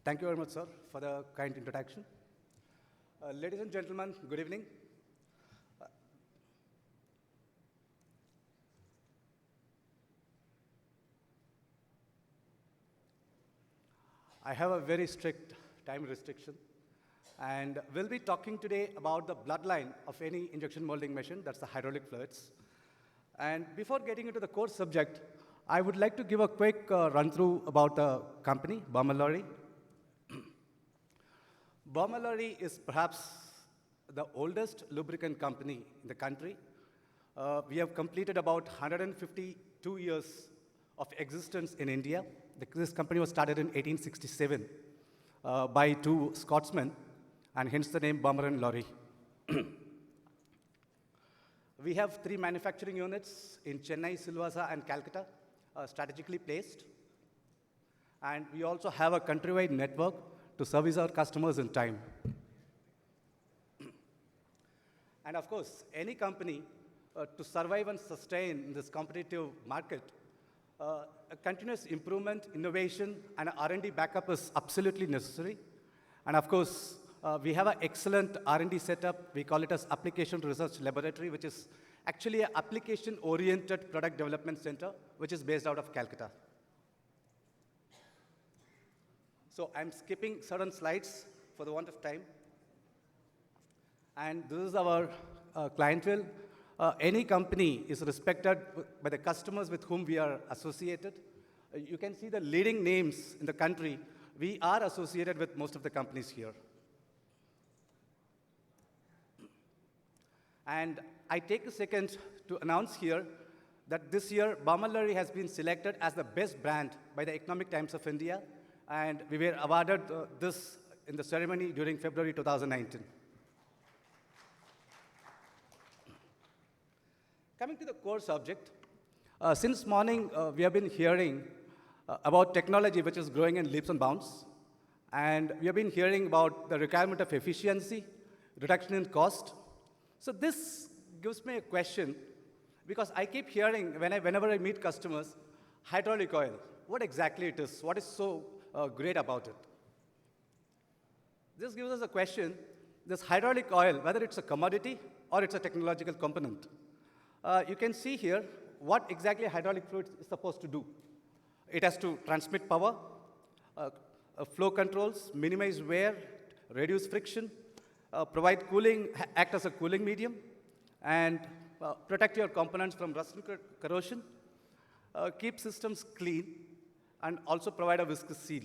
Thank you very much, sir, for the kind introduction. Ladies and gentlemen, good evening. I have a very strict time restriction, and we'll be talking today about the bloodline of any injection molding machine, that's the hydraulic fluids. And before getting into the core subject, I would like to give a quick run-through about the company, Baumol-Lowry. Baumol-Lowry is perhaps the oldest lubricant company in the country. We have completed about 152 years of existence in India. This company was started in 1867 by two Scotsmen, and hence the name Baumol-Lowry. We have 3 manufacturing units in Chennai, Silvassa, and Calcutta, strategically placed. And we also have a countrywide network to service our customers in time. And of course, any company to survive and sustain in this competitive market, a continuous improvement, innovation, and R&D backup is absolutely necessary. And of course, we have an excellent R&D setup. We call it as Application Research Laboratory, which is actually an application-oriented product development center, which is based out of Calcutta. So I'm skipping certain slides for the want of time. And this is our clientele. Any company is respected by the customers with whom we are associated. You can see the leading names in the country. We are associated with most of the companies here. And I take a second to announce here that this year, Baumol-Lowry has been selected as the best brand by the Economic Times of India, and we were awarded this in the ceremony during February 2019. Coming to the core subject, since morning, we have been hearing about technology which is growing in leaps and bounds, and we have been hearing about the requirement of efficiency, reduction in cost. So this gives me a question, because I keep hearing, whenever I meet customers, hydraulic oil, what exactly it is? What is so great about it? This gives us a question, this hydraulic oil, whether it's a commodity or it's a technological component. You can see here what exactly hydraulic fluid is supposed to do. It has to transmit power, flow controls, minimize wear, reduce friction, provide cooling, act as a cooling medium, and protect your components from rust and corrosion, keep systems clean, and also provide a viscous seal.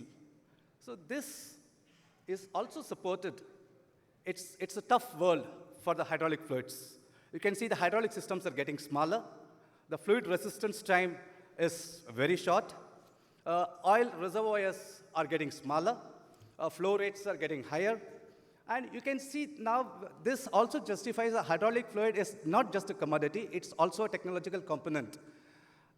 So this is also supported. It's a tough world for the hydraulic fluids. You can see the hydraulic systems are getting smaller. The fluid resistance time is very short. Oil reservoirs are getting smaller. Flow rates are getting higher. And you can see now this also justifies a hydraulic fluid is not just a commodity, it's also a technological component.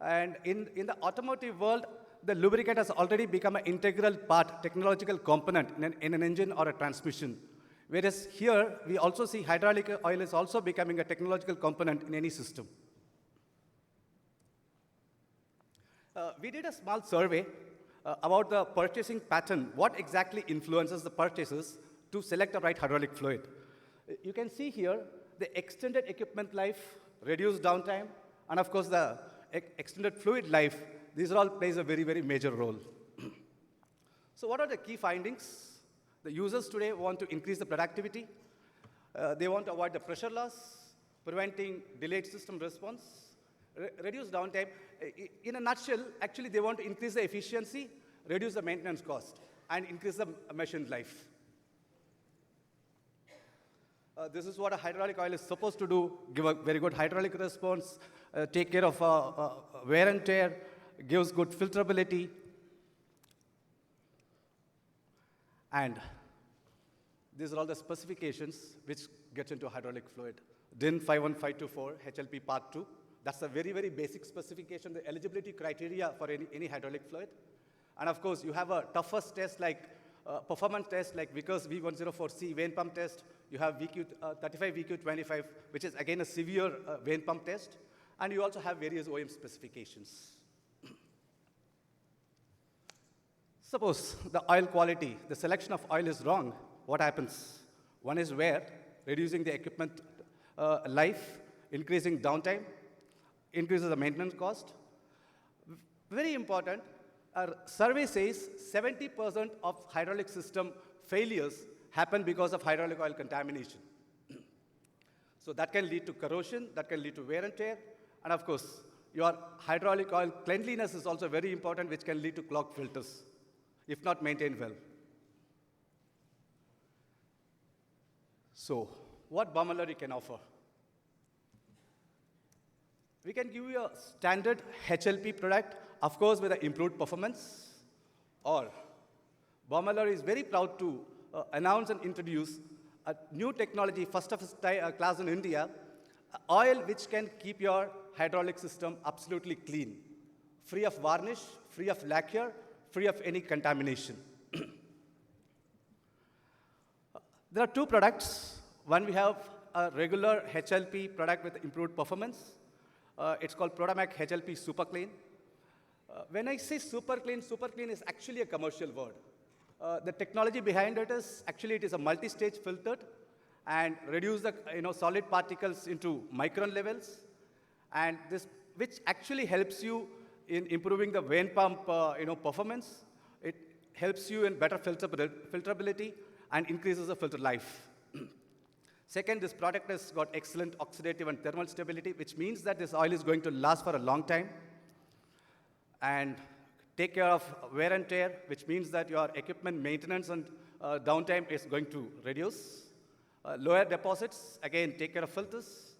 And in the automotive world, the lubricant has already become an integral part, technological component in an engine or a transmission. Whereas here, we also see hydraulic oil is also becoming a technological component in any system. We did a small survey about the purchasing pattern, what exactly influences the purchases to select the right hydraulic fluid. You can see here the extended equipment life, reduced downtime, and of course the extended fluid life. These all plays a very, very major role. So what are the key findings? The users today want to increase the productivity. They want to avoid the pressure loss, preventing delayed system response, reduce downtime. In a nutshell, actually they want to increase the efficiency, reduce the maintenance cost, and increase the machine life. This is what a hydraulic oil is supposed to do, give a very good hydraulic response, take care of wear and tear, gives good filterability. And these are all the specifications which get into hydraulic fluid. DIN 51524, HLP Part 2. That's a very, very basic specification, the eligibility criteria for any hydraulic fluid. And of course, you have a toughest test like performance test like Vickers V104C vane pump test. You have VQ 35 VQ25, which is again a severe vane pump test. And you also have various OEM specifications. Suppose the oil quality, the selection of oil is wrong, what happens? One is wear, reducing the equipment life, increasing downtime, increases the maintenance cost. Very important, our survey says 70% of hydraulic system failures happen because of hydraulic oil contamination. So that can lead to corrosion, that can lead to wear and tear, and of course, your hydraulic oil cleanliness is also very important, which can lead to clogged filters, if not maintained well. So, what Baumöller can offer? We can give you a standard HLP product, of course, with an improved performance, or Baumöller is very proud to announce and introduce a new technology, first of its class in India, oil which can keep your hydraulic system absolutely clean, free of varnish, free of lacquer, free of any contamination. There are two products. One, we have a regular HLP product with improved performance. It's called Prodamac HLP Super Clean. When I say super clean is actually a commercial word. The technology behind it is, actually it is a multi-stage filtered and reduce the solid particles into micron levels. And this, which actually helps you in improving the vane pump performance. It helps you in better filterability and increases the filter life. Second, this product has got excellent oxidative and thermal stability, which means that this oil is going to last for a long time and take care of wear and tear, which means that your equipment maintenance and downtime is going to reduce. Lower deposits, again, take care of filters,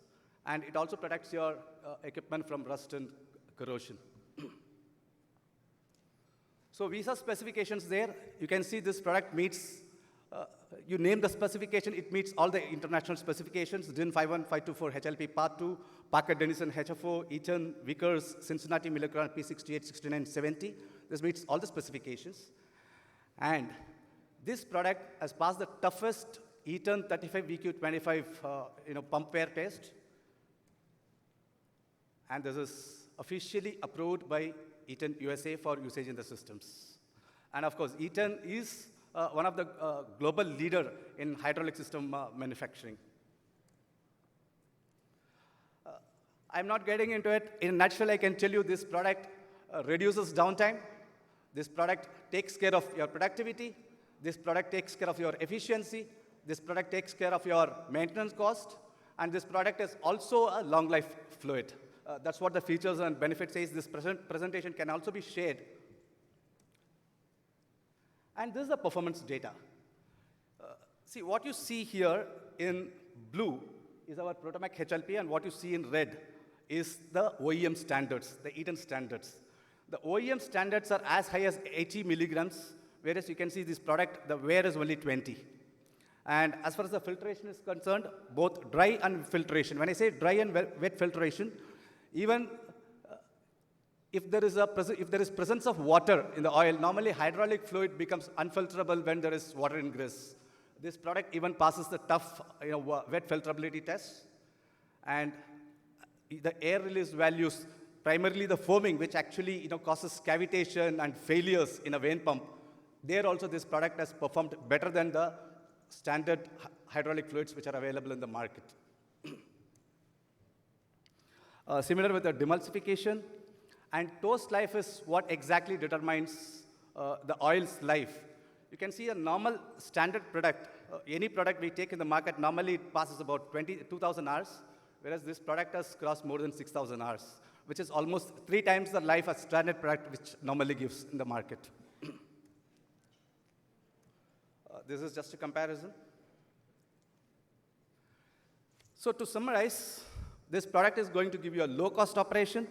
and it also protects your equipment from rust and corrosion. So visa specifications there, you can see this product meets, you name the specification, it meets all the international specifications, DIN 51524 HLP Part 2, Parker Dennison HFO, Eaton, Vickers, Cincinnati Millicron P68, 69, 70. This meets all the specifications. And this product has passed the toughest Eaton 35 VQ25 pump wear test. And this is officially approved by Eaton USA for usage in the systems. And of course, Eaton is one of the global leader in hydraulic system manufacturing. I'm not getting into it. In a nutshell, I can tell you this product reduces downtime. This product takes care of your productivity. This product takes care of your efficiency. This product takes care of your maintenance cost. And this product is also a long life fluid. That's what the features and benefits says. This presentation can also be shared. And this is the performance data. See, what you see here in blue is our Prodamac HLP, and what you see in red is the OEM standards, the Eaton standards. The OEM standards are as high as 80 milligrams, whereas you can see this product, the wear is only 20. And as far as the filtration is concerned, both dry and filtration. When I say dry and wet filtration, even if there is presence of water in the oil, normally hydraulic fluid becomes unfilterable when there is water ingress. This product even passes the tough wet filterability test. And the air release values, primarily the foaming, which actually causes cavitation and failures in a vane pump, there also this product has performed better than the standard hydraulic fluids which are available in the market. Similar with the demulsification. And toast life is what exactly determines the oil's life. You can see a normal standard product, any product we take in the market, normally it passes about 2,000 hours, whereas this product has crossed more than 6,000 hours, which is almost 3 times the life a standard product which normally gives in the market. This is just a comparison. So to summarize, this product is going to give you a low-cost operation,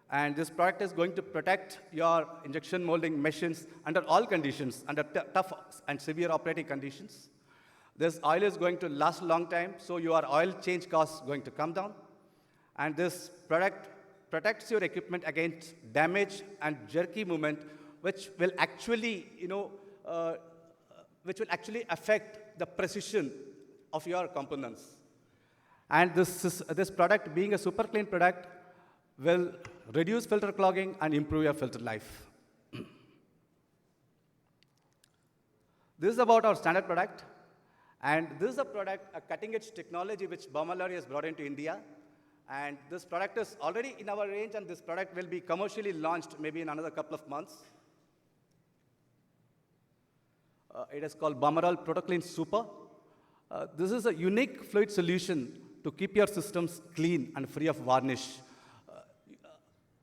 and this product is going to protect your injection molding machines under all conditions, under tough and severe operating conditions. This oil is going to last a long time, so your oil change costs are going to come down. And this product protects your equipment against damage and jerky movement, which will actually, affect the precision of your components. And this product, being a super clean product, will reduce filter clogging and improve your filter life. This is about our standard product. And this is a product, a cutting-edge technology which Baumalari has brought into India. And this product is already in our range, and this product will be commercially launched maybe in another couple of months. It is called Baumarol ProtoClean Super. This is a unique fluid solution to keep your systems clean and free of varnish.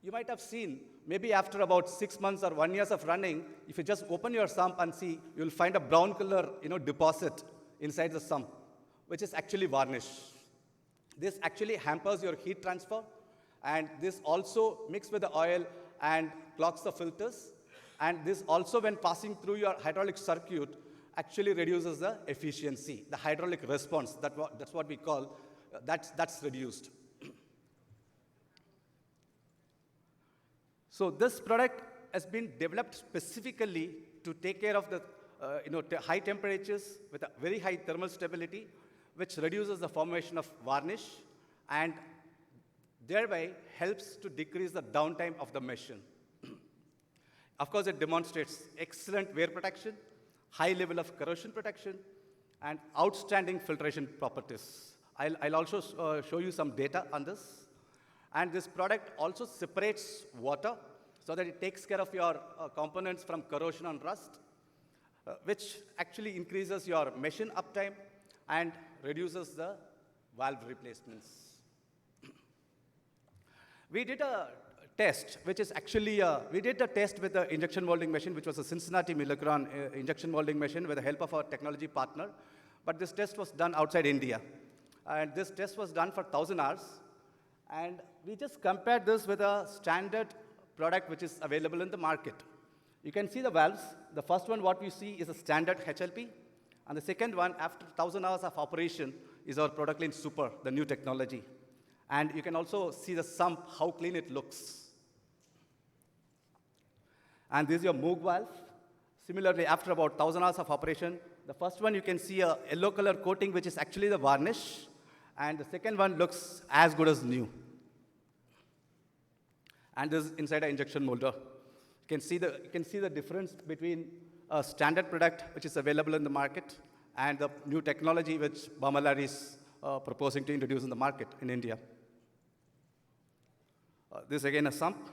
You might have seen, maybe after about 6 months or 1 year of running, if you just open your sump and see, you'll find a brown color deposit inside the sump, which is actually varnish. This actually hampers your heat transfer, and this also mixes with the oil and clogs the filters. And this also, when passing through your hydraulic circuit, actually reduces the efficiency, the hydraulic response. That's what we call, that's reduced. So this product has been developed specifically to take care of the high temperatures with a very high thermal stability, which reduces the formation of varnish and thereby helps to decrease the downtime of the machine. Of course, it demonstrates excellent wear protection, high level of corrosion protection, and outstanding filtration properties. I'll also show you some data on this. And this product also separates water so that it takes care of your components from corrosion and rust, which actually increases your machine uptime and reduces the valve replacements. We did a test, which is actually, we did a test with the injection molding machine, which was a Cincinnati Milacron injection molding machine with the help of our technology partner. But this test was done outside India. And this test was done for 1,000 hours. And we just compared this with a standard product which is available in the market. You can see the valves. The first one, what we see, is a standard HLP. And the second one, after 1,000 hours of operation, is our ProtoClean Super, the new technology. And you can also see the sump, how clean it looks. And this is your Moog valve. Similarly, after about 1,000 hours of operation, the first one you can see a yellow color coating, which is actually the varnish. And the second one looks as good as new. And this is inside an injection molder. You can see the difference between a standard product, which is available in the market, and the new technology which Baumalari is proposing to introduce in the market in India. This again a sump.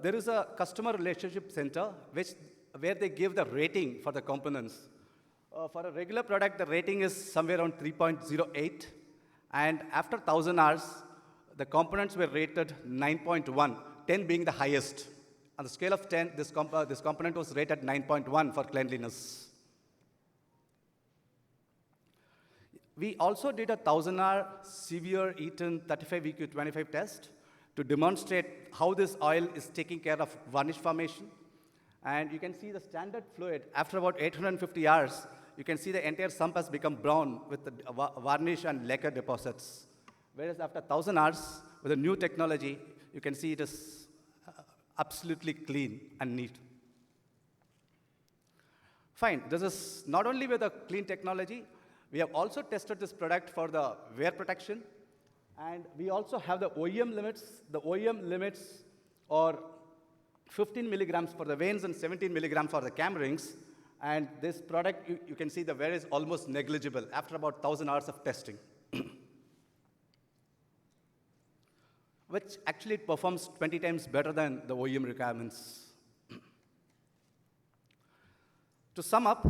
There is a customer relationship center where they give the rating for the components. For a regular product, the rating is somewhere around 3.08. And after 1,000 hours, the components were rated 9.1, 10 being the highest. On the scale of 10, this component was rated 9.1 for cleanliness. We also did a 1,000-hour severe Eaton 35 VQ 25 test to demonstrate how this oil is taking care of varnish formation. And you can see the standard fluid, after about 850 hours, you can see the entire sump has become brown with the varnish and lacquer deposits. Whereas after 1,000 hours, with the new technology, you can see it is absolutely clean and neat. Fine, this is not only with the clean technology, we have also tested this product for the wear protection. And we also have the OEM limits. The OEM limits are 15 milligrams for the vanes and 17 milligrams for the cam rings. And this product, you can see the wear is almost negligible after about 1,000 hours of testing. Which actually performs 20 times better than the OEM requirements. To sum up,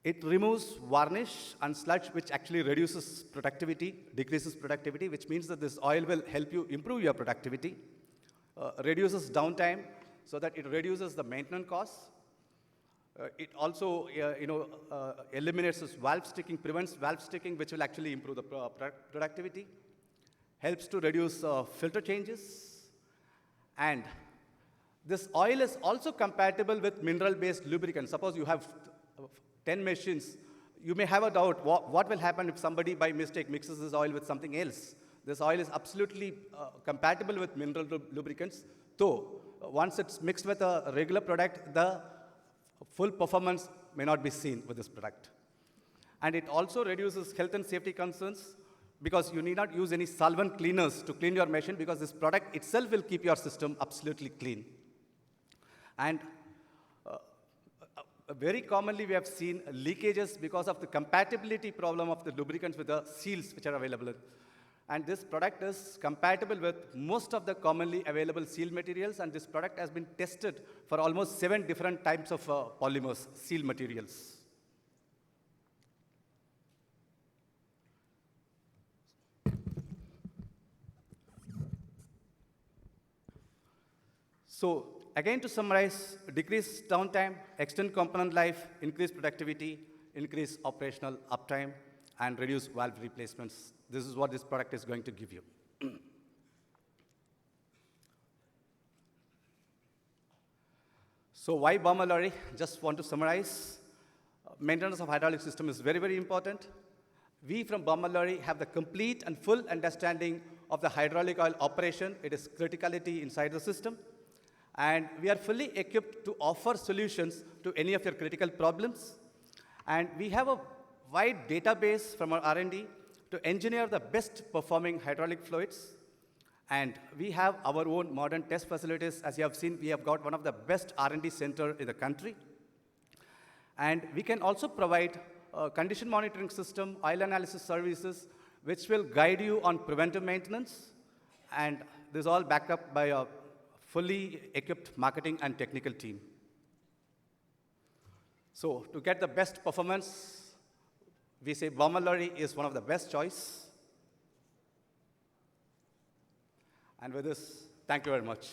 it removes varnish and sludge, which actually reduces productivity, decreases productivity, which means that this oil will help you improve your productivity, reduces downtime so that it reduces the maintenance costs. It also eliminates this valve sticking, prevents valve sticking, which will actually improve the productivity, helps to reduce filter changes, and this oil is also compatible with mineral-based lubricants. Suppose you have 10 machines, you may have a doubt, what will happen if somebody by mistake mixes this oil with something else? This oil is absolutely compatible with mineral lubricants, though once it's mixed with a regular product, the full performance may not be seen with this product. And it also reduces health and safety concerns, because you need not use any solvent cleaners to clean your machine, because this product itself will keep your system absolutely clean. And very commonly, we have seen leakages because of the compatibility problem of the lubricants with the seals which are available. And this product is compatible with most of the commonly available seal materials, and this product has been tested for almost 7 different types of polymers, seal materials. So again, to summarize, decrease downtime, extend component life, increase productivity, increase operational uptime, and reduce valve replacements. This is what this product is going to give you. So why Baumol Lorry? Just want to summarize. Maintenance of hydraulic system is very, very important. We from Baumol Lorry have the complete and full understanding of the hydraulic oil operation. It is criticality inside the system. And we are fully equipped to offer solutions to any of your critical problems. And we have a wide database from our R&D to engineer the best performing hydraulic fluids. And we have our own modern test facilities. As you have seen, we have got one of the best R&D center in the country. And we can also provide a condition monitoring system, oil analysis services, which will guide you on preventive maintenance. And this is all backed up by a fully equipped marketing and technical team. So to get the best performance, we say Baumol Lorry is one of the best choice. And with this, thank you very much.